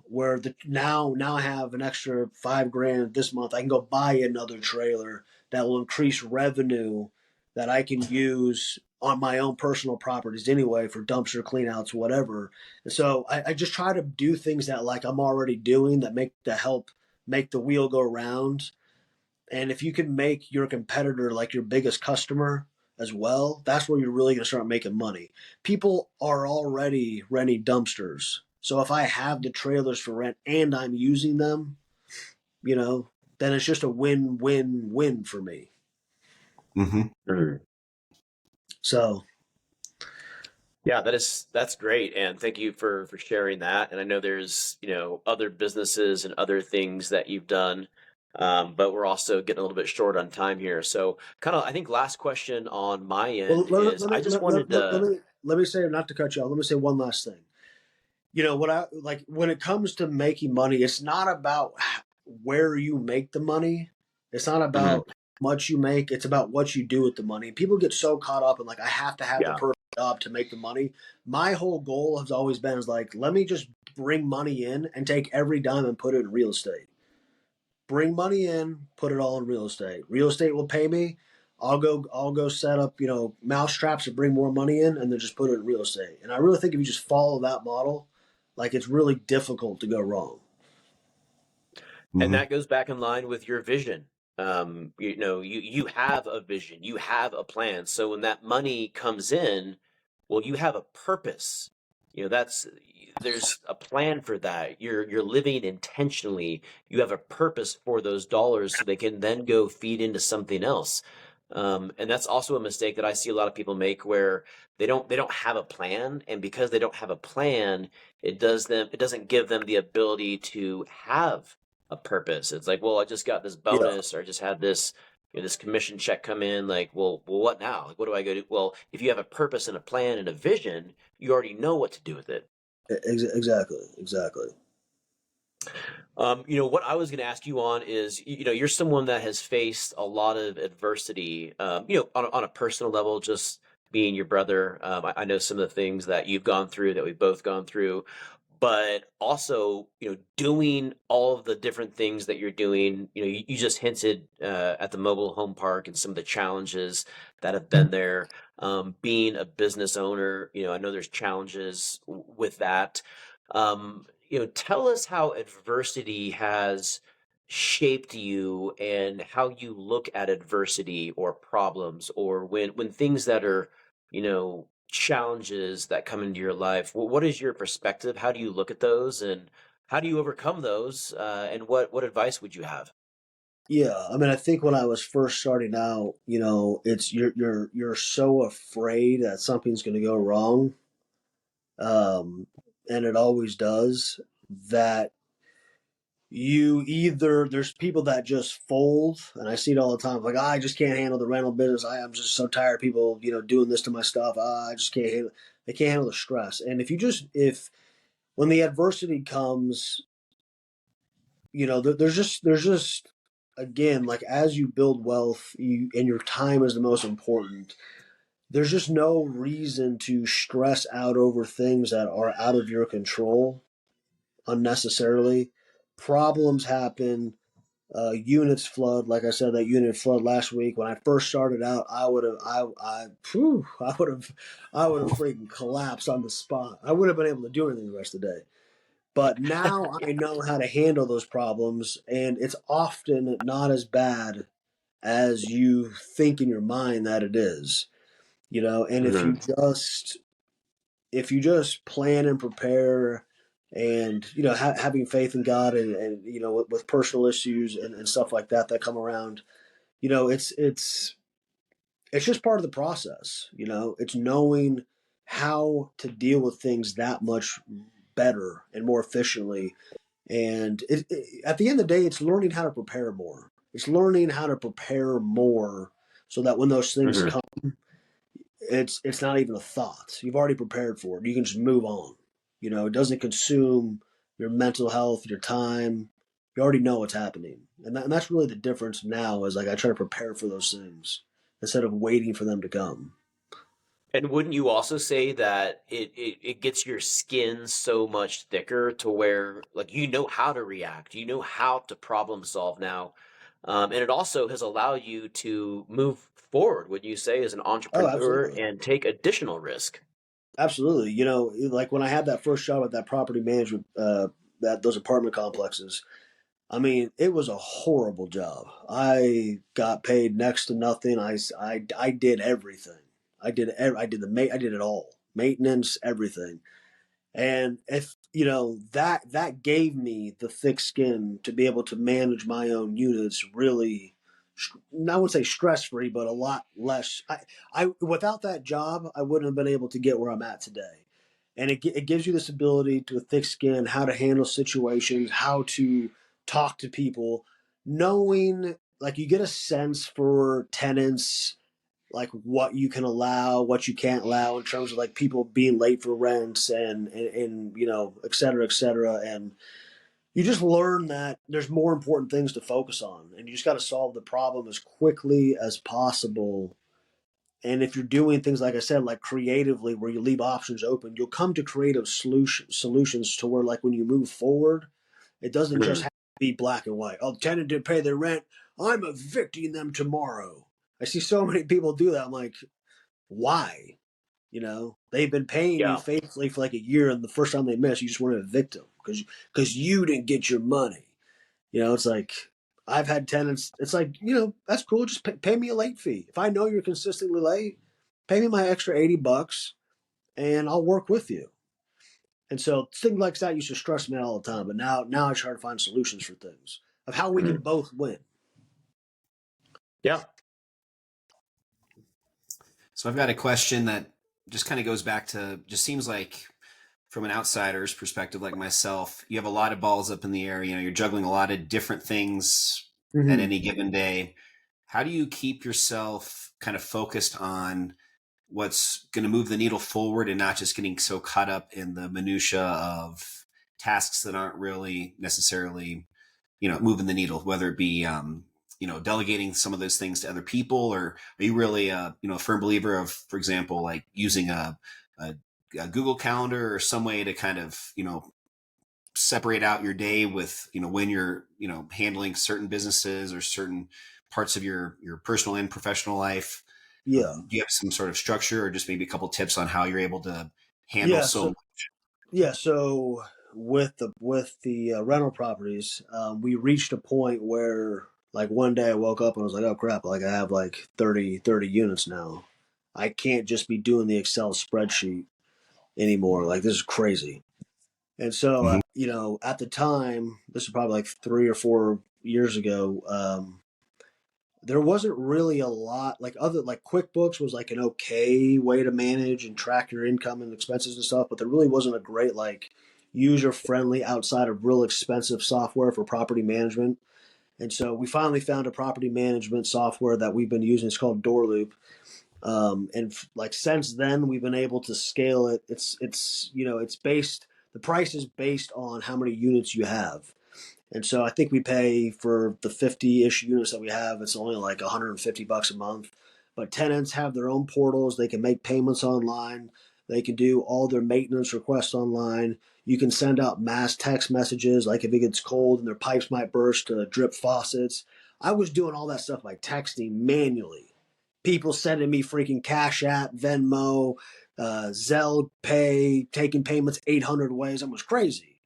where now I have an extra 5 grand this month. I can go buy another trailer that will increase revenue that I can use on my own personal properties anyway for dumpster cleanouts, whatever. And so I just try to do things that like I'm already doing that help make the wheel go round. And if you can make your competitor like your biggest customer as well, that's where you're really going to start making money. People are already renting dumpsters. So if I have the trailers for rent and I'm using them, then it's just a win-win-win for me. Mm-hmm. Mm. So, Yeah, that's great, and thank you for sharing that. And I know there's other businesses and other things that you've done, but we're also getting a little bit short on time here. So, kind of, I think last question on my well, end let, is let I me just let, wanted let, let, let to, me let me say, not to cut you off. Let me say one last thing. What I like when it comes to making money, it's not about where you make the money. It's not Mhm. about how much you make. It's about what you do with the money. People get so caught up in like I have to have the Yeah, perfect job to make the money. My whole goal has always been is like let me just bring money in and take every dime and put it in real estate. Bring money in, put it all in real estate. Real estate will pay me. I'll go set up, mouse traps to bring more money in and then just put it in real estate. And I really think if you just follow that model, like it's really difficult to go wrong. and Mm-hmm. that goes back in line with your vision. You have a vision, you have a plan. So when that money comes in, well, you have a purpose. That's there's a plan for that. You're living intentionally. You have a purpose for those dollars, so they can then go feed into something else. And that's also a mistake that I see a lot of people make, where they don't have a plan, and because they don't have a plan, it doesn't give them the ability to have a purpose. It's like, well, I just got this Yeah, bonus, or I just had this commission check come in. Like, well, what now? Like, what do I go do? Well, if you have a purpose and a plan and a vision, you already know what to do with it. exactly, exactly. What I was going to ask you on is, you're someone that has faced a lot of adversity, on a personal level, just being your brother. I know some of the things that you've gone through, that we've both gone through. but also, doing all of the different things that you're doing. You just hinted at the mobile home park and some of the challenges that have been there. Being a business owner, I know there's challenges with that. Tell us how adversity has shaped you and how you look at adversity or problems, or when things that are, challenges that come into your life. What is your perspective? How do you look at those, and how do you overcome those? And what advice would you have? Yeah, I mean, I think when I was first starting out, it's you're so afraid that something's going to go wrong, and it always does. That you either there's people that just fold, and I see it all the time. Like, I just can't handle the rental business. I'm just so tired of people, doing this to my stuff. I just can't handle. They can't handle the stress. And if when the adversity comes, there's just again, like, as you build wealth, and your time is the most important. There's just no reason to stress out over things that are out of your control unnecessarily. Problems happen. Units flood. Like I said, that unit flood last week. When I first started out, I would have freaking collapsed on the spot. I wouldn't have been able to do anything the rest of the day. But now I know how to handle those problems, and it's often not as bad as you think in your mind that it is. And Hmm. if you just plan and prepare, and having faith in God, and with personal issues and stuff like that come around, it's just part of the process. It's knowing how to deal with things that much better and more efficiently. And at the end of the day, it's learning how to prepare more. It's learning how to prepare more so that when those things Hmm. come, it's not even a thought. You've already prepared for it. You can just move on. It doesn't consume your mental health, your time. You already know what's happening, and that's really the difference now. Is like I try to prepare for those things instead of waiting for them to come. And wouldn't you also say that it gets your skin so much thicker to where, like, how to react, how to problem solve now, and it also has allowed you to move forward, would you say, as an Oh, entrepreneur absolutely. and take additional risk? Absolutely. Like when I had that first job at that property management, that those apartment complexes. I mean, it was a horrible job. I got paid next to nothing. I did everything. I did it all. Maintenance, everything. And if that gave me the thick skin to be able to manage my own units really, I wouldn't say stress free, but a lot less. I without that job, I wouldn't have been able to get where I'm at today. And it gives you this ability to a thick skin, how to handle situations, how to talk to people, knowing, like, you get a sense for tenants, like what you can allow, what you can't allow in terms of like people being late for rents, and et cetera, et cetera. And you just learn that there's more important things to focus on, and you just got to solve the problem as quickly as possible. And if you're doing things, like I said, like creatively, where you leave options open, you'll come to creative solutions to where, like, when you move forward, it doesn't just Mhm. have to be black and white. Oh, the tenant didn't pay their rent, I'm evicting them tomorrow. I see so many people do that. I'm like, why? They've been paying you Yeah. faithfully for like a year, and the first time they miss, you just want to evict them because you didn't get your money. It's like, I've had tenants. It's like, that's cool. Just pay me a late fee. If I know you're consistently late, pay me my extra $80, and I'll work with you. And so things like that used to stress me out all the time, but now I try to find solutions for things of how we can Mhm. both win. Yeah. So I've got a question that just kind of goes back to, just seems like from an outsider's perspective, like myself, you have a lot of balls up in the air. You're juggling a lot of different things at Mm-hmm. any given day. How do you keep yourself kind of focused on what's going to move the needle forward and not just getting so caught up in the minutia of tasks that aren't really necessarily, moving the needle, whether it be, delegating some of those things to other people, or are you really a firm believer of, for example, like using a Google Calendar or some way to kind of, separate out your day with, when you're, handling certain businesses or certain parts of your personal and professional life? Yeah. Do you have some sort of structure or just maybe a couple tips on how you're able to handle Yeah. so So, much? yeah. So with the rental properties, we reached a point where like one day I woke up and I was like, oh crap, like I have like 30 units now. I can't just be doing the Excel spreadsheet anymore. Like this is crazy. And so, Mhm. at the time, this is probably like 3 or 4 years ago. There wasn't really a lot like other like QuickBooks was like an okay way to manage and track your income and expenses and stuff, but there really wasn't a great like user friendly outside of real expensive software for property management. And so we finally found a property management software that we've been using. It's called Doorloop. Like since then we've been able to scale it. It's based, the price is based on how many units you have. And so I think we pay for the 50-ish units that we have. It's only like $150 a month. But tenants have their own portals. They can make payments online. They can do all their maintenance requests online. You can send out mass text messages, like if it gets cold and their pipes might burst to drip faucets. I was doing all that stuff by texting manually. People sending me freaking Cash App, Venmo, Zelle Pay, taking payments 800 ways. It was crazy.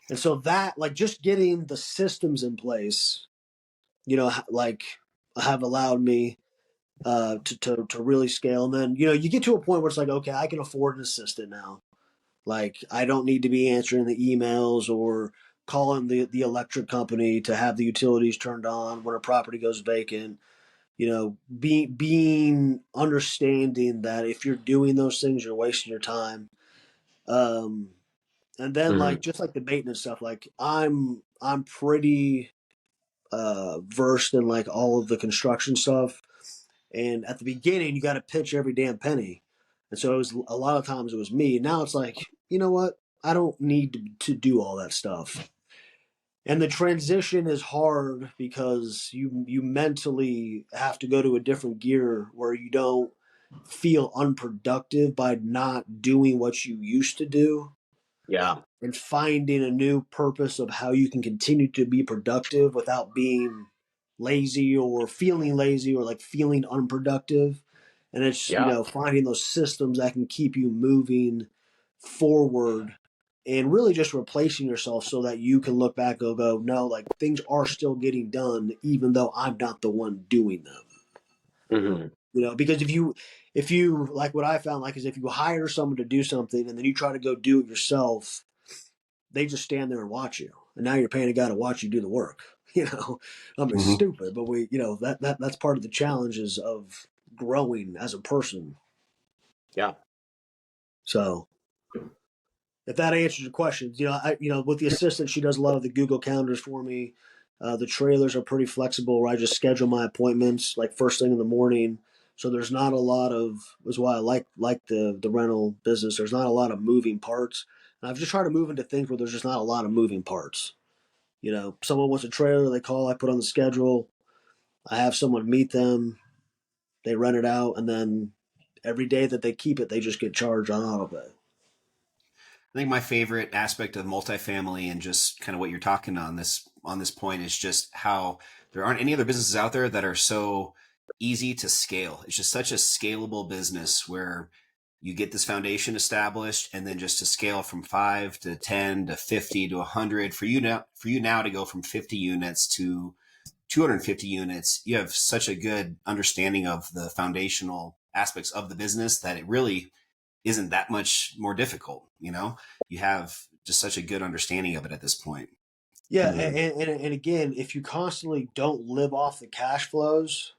And so that, like, just getting the systems in place, like, have allowed me to really scale. And then, you get to a point where it's like, okay, I can afford an assistant now. Like, I don't need to be answering the emails or calling the electric company to have the utilities turned on when a property goes vacant. Being understanding that if you're doing those things, you're wasting your time. Um, and then like Mhm. just like the maintenance stuff, like I'm pretty versed in like all of the construction stuff. And at the beginning, you got to pitch every damn penny, and so it was a lot of times it was me. Now it's like, you know what? I don't need to do all that stuff. And the transition is hard because you mentally have to go to a different gear where you don't feel unproductive by not doing what you used to do, Yeah. and finding a new purpose of how you can continue to be productive without being lazy or like feeling unproductive. And it's, Yeah. finding those systems that can keep you moving forward and really just replacing yourself so that you can look back and go, no, like things are still getting done, even though I'm not the one doing them. Hmm. Because if you like what I found, like, is if you hire someone to do something and then you try to go do it yourself, they just stand there and watch you. And now you're paying a guy to watch you do the work. I mean, it's Mhm. stupid, but that's part of the challenges of growing as a person. Yeah. So if that answers your questions, with the assistant, she does a lot of the Google calendars for me. The trailers are pretty flexible where I just schedule my appointments like first thing in the morning. So there's not a lot of, is why I like the rental business. There's not a lot of moving parts. And I've just tried to move into things where there's just not a lot of moving parts. Someone wants a trailer, they call, I put on the schedule, I have someone meet them, they rent it out, and then every day that they keep it, they just get charged on auto pay. I think my favorite aspect of multifamily and just kind of what you're talking on this point is just how there aren't any other businesses out there that are so easy to scale. It's just such a scalable business where you get this foundation established and then just to scale from 5 to 10 to 50 to 100 for you now to go from 50 units to 250 units. You have such a good understanding of the foundational aspects of the business that it really isn't that much more difficult. You have just such a good understanding of it at this point. Yeah, Hmm. and again, if you constantly don't live off the cash flows,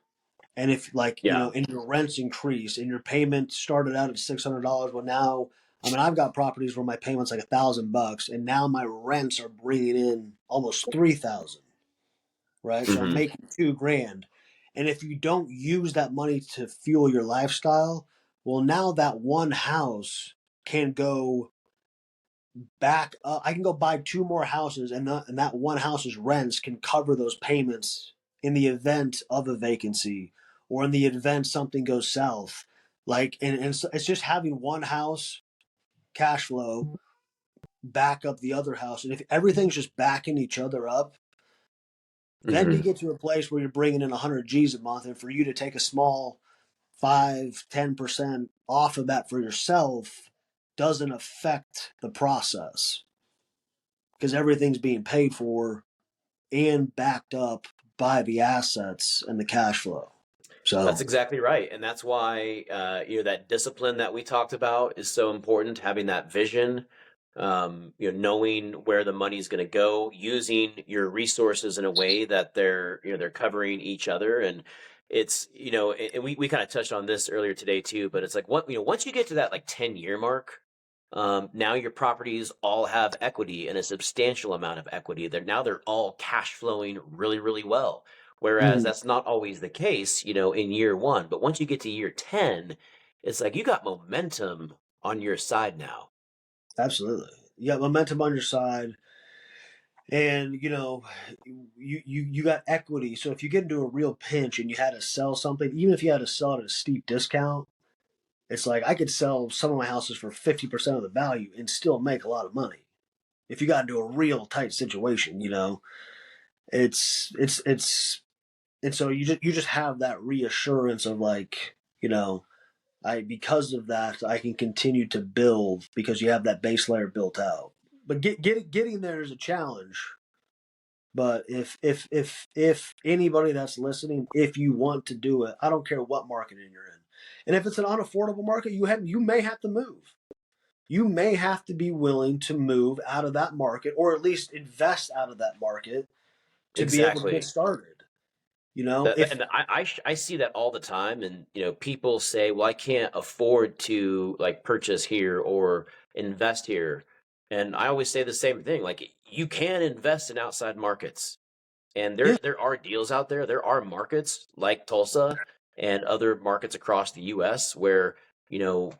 and if like Yeah. and your rents increase and your payment started out at $600, well now, I mean, I've got properties where my payment's like $1,000, and now my rents are bringing in almost 3,000. Right? So I'm Hmm. making 2 grand. And if you don't use that money to fuel your lifestyle, well, now that one house can go back up. I can go buy 2 more houses, and that one house's rents can cover those payments in the event of a vacancy or in the event something goes south. Like, and so it's just having one house cash flow back up the other house. And if everything's just backing each other up, then you Hmm. get to a place where you're bringing in 100 G's a month. And for you to take a small 5-10% off of that for yourself doesn't affect the process because everything's being paid for and backed up by the assets and the cash flow. That's So, exactly right, and that's why that discipline that we talked about is so important. Having that vision, knowing where the money is going to go, using your resources in a way that they're covering each other, and it's and we kind of touched on this earlier today too. But it's like once you get to that like 10-year mark, now your properties all have equity and a substantial amount of equity. They're all cash flowing really really well. Whereas mm, that's not always the case, in year one. But once you get to year 10, it's like you got momentum on your side now. absolutely. You got momentum on your side, and you got equity. So if you get into a real pinch and you had to sell something, even if you had to sell it at a steep discount, it's like I could sell some of my houses for 50% of the value and still make a lot of money. If you got into a real tight situation, it's and so you just have that reassurance of like, I because of that I can continue to build because you have that base layer built out. But getting there is a challenge. But if anybody that's listening, if you want to do it, I don't care what market you're in, and if it's an unaffordable market, you may have to move. You may have to be willing to move out of that market, or at least invest out of that market to be able to get Exactly. started. That, If and I see that all the time, and people say, "Well, I can't afford to like purchase here or invest here," and I always say the same thing: like you can invest in outside markets. And yeah, there are deals out there. There are markets like Tulsa and other markets across the US where, you know,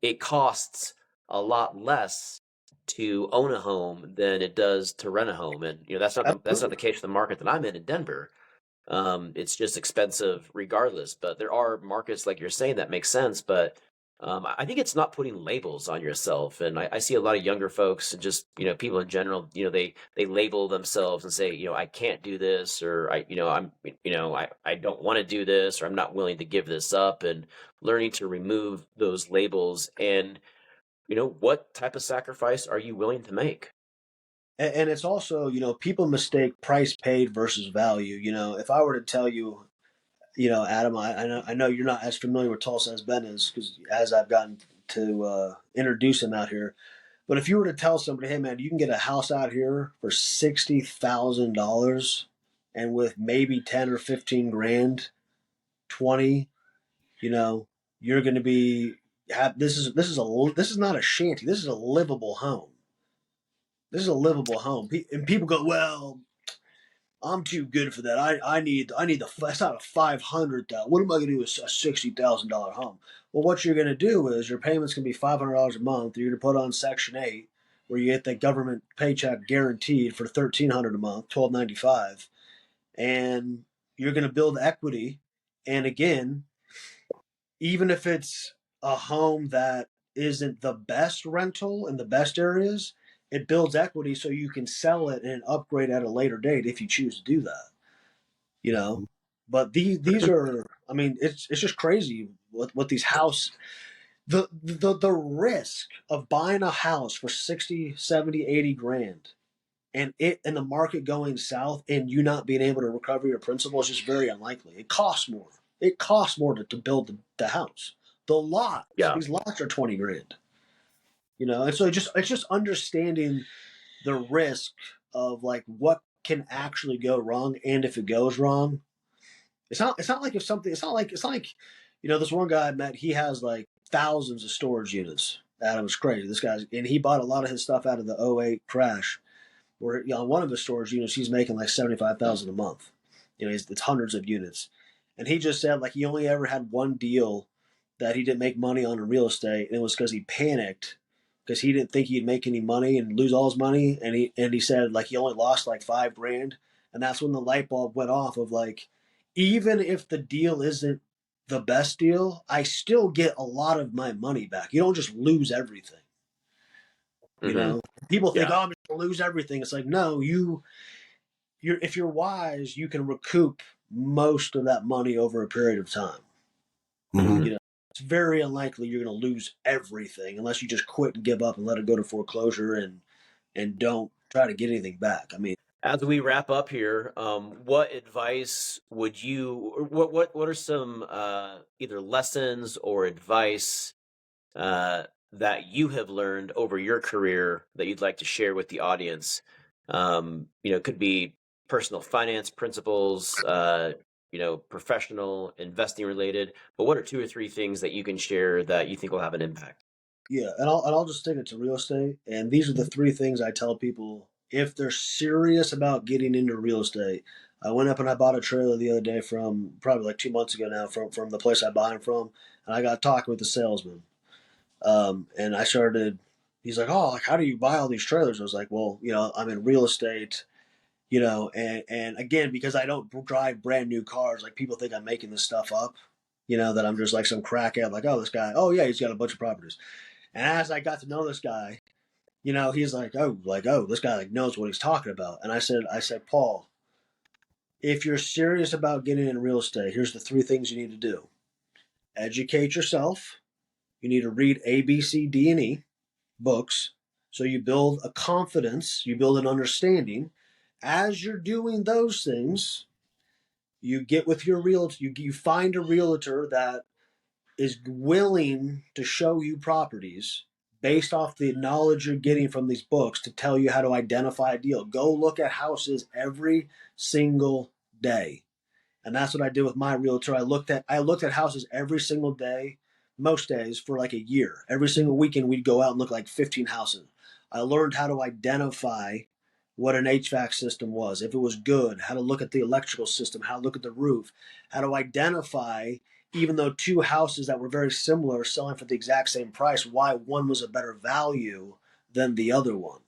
it costs a lot less to own a home than it does to rent a home. And that's not absolutely. the case for the market that I'm in Denver. It's just expensive regardless. But there are markets like you're saying that make sense. But I think it's not putting labels on yourself. And I see a lot of younger folks and just people in general. They label themselves and say I can't do this or I don't want to do this or I'm not willing to give this up. And learning to remove those labels and what type of sacrifice are you willing to make? And it's also, people mistake price paid versus value. If I were to tell you, Adam, I know you're not as familiar with Tulsa as Ben is because as I've gotten to introduce him out here. But if you were to tell somebody, hey man, you can get a house out here for $60,000, and with maybe 10 or 15 grand, 20, you know, you're going to be have this is not a shanty. This is a livable home. This is a livable home. And people go, well, I'm too good for that. I need the that's not a 500,000. What am I going to do with a $60,000 home? Well, what you're going to do is your payments can be $500 a month. You're going to put on Section 8, where you get the government paycheck guaranteed for $1,300 a month, $1,295, and you're going to build equity. And again, even if it's a home that isn't the best rental in the best areas, it builds equity so you can sell it and upgrade at a later date if you choose to do that. You know, but these are, I mean, it's just crazy what these house the risk of buying a house for 60, 70, 80 grand and the market going south and you not being able to recover your principal is just very unlikely. It costs more. It costs more to build the house. The lots, Yeah. these lots are 20 grand. And so it's just understanding the risk of like what can actually go wrong, and if it goes wrong, it's not like if something it's not like this one guy I met, he has like thousands of storage units. Adam was crazy. This guy's and he bought a lot of his stuff out of the '08 crash where on one of his storage units he's making like 75,000 a month. It's hundreds of units, and he just said like he only ever had one deal that he didn't make money on in real estate, and it was because he panicked because he didn't think he'd make any money and lose all his money, and he said like he only lost like 5 grand, and that's when the light bulb went off of like even if the deal isn't the best deal, I still get a lot of my money back. You don't just lose everything. You Mm-hmm. know, people think, Yeah. oh, I'm just gonna lose everything. It's like, no, you're if you're wise, you can recoup most of that money over a period of time. Mm-hmm. Mm-hmm. You know, it's very unlikely you're going to lose everything unless you just quit and give up and let it go to foreclosure and don't try to get anything back. I mean, As we wrap up here, what advice would you, or what are some either lessons or advice uh, that you have learned over your career that you'd like to share with the audience? It could be personal finance principles, professional investing related. But what are two or three things that you can share that you think will have an impact? yeah, and I'll just stick it to real estate. And these are the three things I tell people if they're serious about getting into real estate. I went up and I bought a trailer the other day from probably like 2 months ago now from the place I buy them from, and I got talking with the salesman. And I started. He's like, "Oh, like how do you buy all these trailers?" I was like, "Well, I'm in real estate, and again, because I don't drive brand new cars, like people think I'm making this stuff up, that I'm just like some crackhead, like, oh, this guy, oh yeah, he's got a bunch of properties." And as I got to know this guy, he's like, oh, this guy like knows what he's talking about. And I said, Paul, if you're serious about getting in real estate, here's the three things you need to do: educate yourself. You need to read A, B, C, D, and E books. So you build a confidence, you build an understanding. As you're doing those things, you get with your realtor, you find a realtor that is willing to show you properties based off the knowledge you're getting from these books to tell you how to identify a deal. Go look at houses every single day. And that's what I did with my realtor. I looked at houses every single day, most days for like a year. Every single weekend we'd go out and look like 15 houses. I learned how to identify what an HVAC system was, if it was good, how to look at the electrical system, how to look at the roof, how to identify, even though two houses that were very similar selling for the exact same price, why one was a better value than the other one,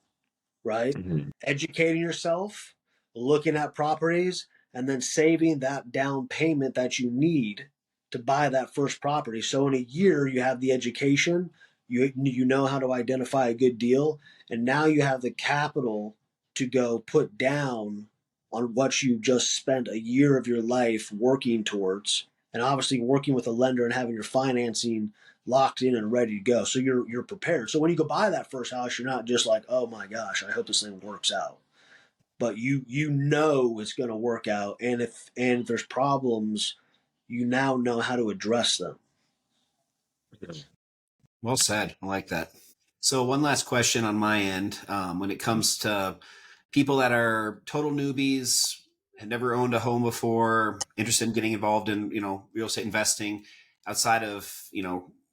right? Mm-hmm. Educating yourself, looking at properties, and then saving that down payment that you need to buy that first property. So in a year, you have the education, you know how to identify a good deal, and now you have the capital to go put down on what you just spent a year of your life working towards, and obviously working with a lender and having your financing locked in and ready to go. So you're prepared. So when you go buy that first house, you're not just like, oh my gosh, I hope this thing works out. But you know it's going to work out, and if there's problems, you now know how to address them. Well said. I like that. So one last question on my end. When it comes to people that are total newbies, had never owned a home before, interested in getting involved in, real estate investing outside of,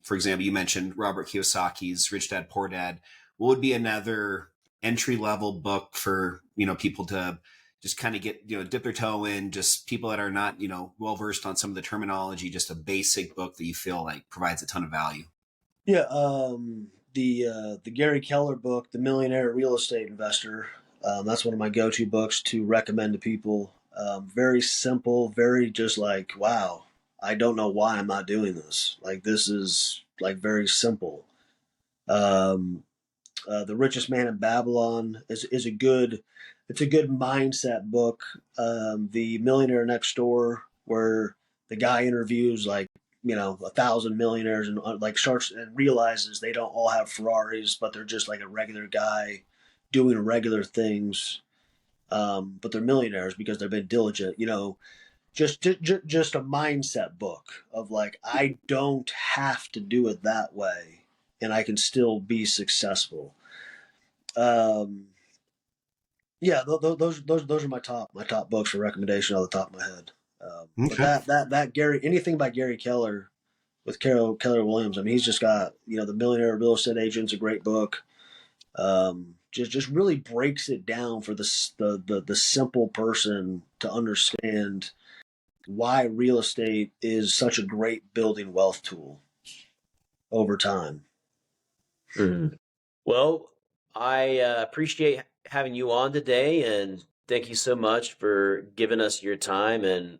for example, you mentioned Robert Kiyosaki's Rich Dad Poor Dad. What would be another entry level book for, people to just kind of get, dip their toe in, just people that are not, well versed on some of the terminology, just a basic book that you feel like provides a ton of value? Yeah, the Gary Keller book, The Millionaire Real Estate Investor. That's one of my go-to books to recommend to people. Very simple, very just like, wow, I don't know why I'm not doing this. Like this is like very simple. Um, The Richest Man in Babylon is a good, it's a good mindset book. The Millionaire Next Door, where the guy interviews like 1,000 millionaires and like starts and realizes they don't all have Ferraris, but they're just like a regular guy doing regular things. But they're millionaires because they've been diligent. Just a mindset book of like I don't have to do it that way, and I can still be successful. Um, yeah, those are my top books for recommendation off the top of my head. But Okay. that Gary, anything by Gary Keller with Keller Williams. I mean, he's just got the Millionaire Real Estate Agent's a great book. Just really breaks it down for the simple person to understand why real estate is such a great building wealth tool over time. Mhm. Well, I appreciate having you on today, and thank you so much for giving us your time. And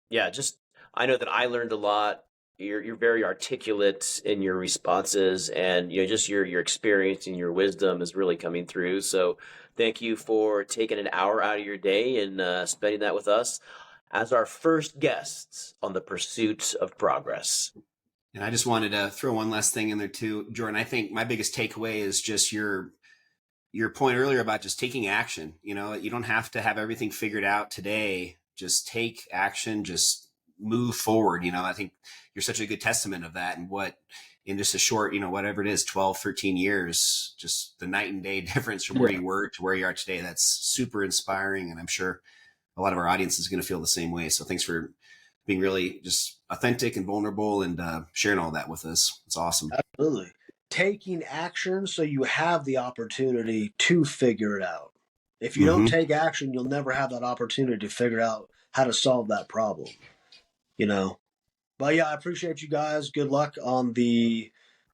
yeah, just I know that I learned a lot you're very articulate in your responses, and just your experience and your wisdom is really coming through. So thank you for taking an hour out of your day and spending that with us as our first guests on the Pursuit of Progress. And I just wanted to throw one last thing in there too, Jordan. I think my biggest takeaway is just your point earlier about just taking action. You don't have to have everything figured out today. Just take action, just move forward. I think you're such a good testament of that, and what in just a short, whatever it is, 12, 13 years, just the night and day difference from where you were to where you are today. That's super inspiring. And I'm sure a lot of our audience is going to feel the same way. So thanks for being really just authentic and vulnerable and sharing all that with us. It's awesome. Absolutely. Taking action so you have the opportunity to figure it out. If you don't take action, you'll never have that opportunity to figure out how to solve that problem. But yeah, I appreciate you guys. Good luck on the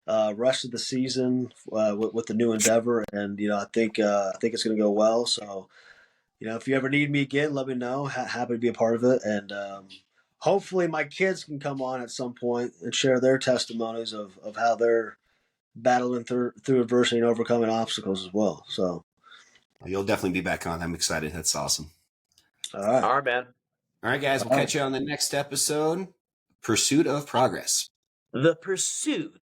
rest of the season with the new endeavor, and I think it's going to go well. So if you ever need me again, let me know. Happy to be a part of it, and hopefully my kids can come on at some point and share their testimonies of how they're battling through adversity and overcoming obstacles as well. So you'll definitely be back on. I'm excited. That's awesome. All right, man. All right, guys. We'll catch you on the next episode. Pursuit of Progress. The Pursuit